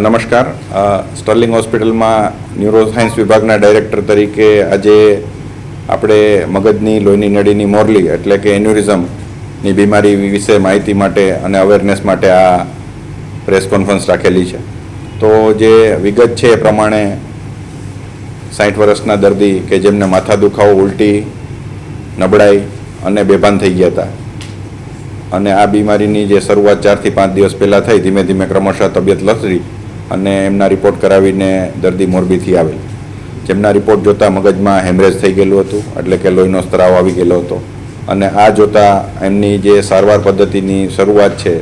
નમસ્કાર. સ્ટર્લિંગ હોસ્પિટલમાં ન્યુરોસાયન્સ વિભાગના ડાયરેક્ટર તરીકે આજે આપણે મગજની લોહીની નળીની મોરલી એટલે કે એન્યુરિઝમની બીમારી વિશે માહિતી માટે અને અવેરનેસ માટે આ પ્રેસ કોન્ફરન્સ રાખેલી છે. તો જે વિગત છે એ પ્રમાણે 60 વર્ષના દર્દી કે જેમને માથા દુખાવો, ઉલટી, નબળાઈ અને બેભાન થઈ ગયા હતા અને આ બીમારીની જે શરૂઆત 4 થી 5 દિવસ પહેલાં થઈ, ધીમે ધીમે ક્રમશઃ તબિયત લથડી અને એમના રિપોર્ટ કરાવીને દર્દી મોરબીથી આવેલ, જેમના રિપોર્ટ જોતાં મગજમાં હેમરેજ થઈ ગયેલું હતું, એટલે કે લોહીનો સ્ત્રાવ આવી ગયેલો હતો. અને આ જોતાં એમની જે સારવાર પદ્ધતિની શરૂઆત છે,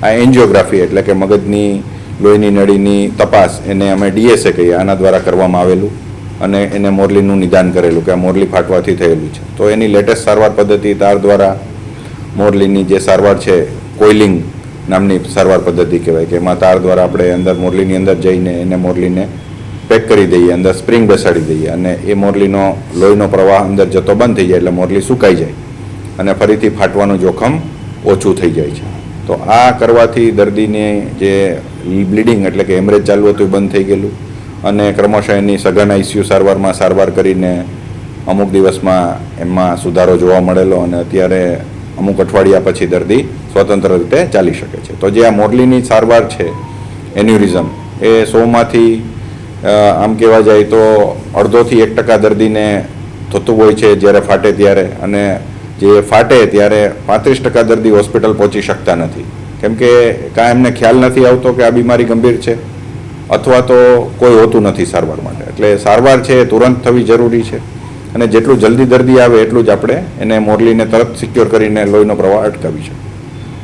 આ એન્જિયોગ્રાફી એટલે કે મગજની લોહીની નળીની તપાસ, એને અમે DSA કહીએ, આના દ્વારા કરવામાં આવેલું અને એને મોરલીનું નિદાન કરેલું કે આ મોરલી ફાટવાથી થયેલું છે. તો એની લેટેસ્ટ સારવાર પદ્ધતિ તાર દ્વારા મોરલીની જે સારવાર છે, કોઇલિંગ નામની સારવાર પદ્ધતિ કહેવાય, કે એમાં તાર દ્વારા આપણે અંદર મોરલીની અંદર જઈને એને મોરલીને પેક કરી દઈએ, અંદર સ્પ્રિંગ બેસાડી દઈએ અને એ મોરલીનો લોહીનો પ્રવાહ અંદર જતો બંધ થઈ જાય એટલે મોરલી સુકાઈ જાય અને ફરીથી ફાટવાનું જોખમ ઓછું થઈ જાય છે. તો આ કરવાથી દર્દીને જે બ્લીડિંગ એટલે કે હેમરેજ ચાલુ હતું એ બંધ થઈ ગયેલું અને ક્રમશઃ એની સઘન ICU સારવારમાં સારવાર કરીને અમુક દિવસમાં એમાં સુધારો જોવા મળેલો અને અત્યારે અમુક અઠવાડિયા પછી દર્દી સ્વતંત્ર રીતે ચાલી શકે છે. તો જે આ મોરલીની સારવાર છે, એન્યુરિઝમ, એ 100માંથી આમ કહેવા જાય તો 0.5% થી 1% દર્દીને થતું હોય છે જ્યારે ફાટે ત્યારે, અને જે ફાટે ત્યારે 35% દર્દી હોસ્પિટલ પહોંચી શકતા નથી, કેમ કે કાં એમને ખ્યાલ નથી આવતો કે આ બીમારી ગંભીર છે અથવા તો કોઈ હોતું નથી સારવાર માટે. એટલે સારવાર છે એ તુરંત થવી જરૂરી છે અને જેટલું જલ્દી દર્દી આવે એટલું જ આપણે એને મોરલીને તરત સિક્યોર કરીને લોહીનો પ્રવાહ અટકાવી શકીએ.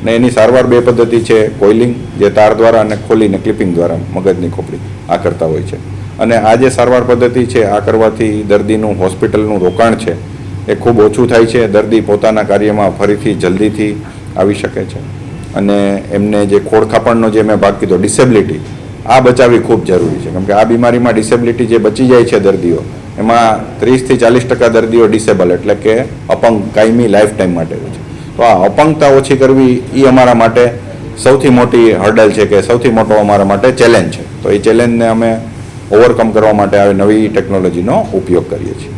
અને એની સારવાર 2 પદ્ધતિ છે, કોઇલિંગ જે તાર દ્વારા અને ખોલીને ક્લિપિંગ દ્વારા મગજની ખોપડી આ કરતા હોય છે. અને આ જે સારવાર પદ્ધતિ છે આ કરવાથી દર્દીનું હોસ્પિટલનું રોકાણ છે એ ખૂબ ઓછું થાય છે. દર્દી પોતાના કાર્યમાં ફરીથી જલ્દીથી આવી શકે છે અને એમને જે ખોડખાપણનો જે મેં ભાગ કીધો, ડિસેબિલિટી, આ બચાવવી ખૂબ જરૂરી છે, કેમ કે આ બીમારીમાં ડિસેબિલિટી જે બચી જાય છે દર્દીઓ, એમાં 30 થી 40% દર્દીઓ ડિસેબલ એટલે કે અપંગ કાયમી લાઈફ ટાઈમ માટે હોય છે. તો આ અપંગતા ઓછી કરવી એ અમારા માટે સૌથી મોટી હર્ડલ છે, કે સૌથી મોટો અમારા માટે ચેલેન્જ છે. તો એ ચેલેન્જને અમે ઓવરકમ કરવા માટે આવી નવી ટેકનોલોજીનો ઉપયોગ કરીએ છીએ.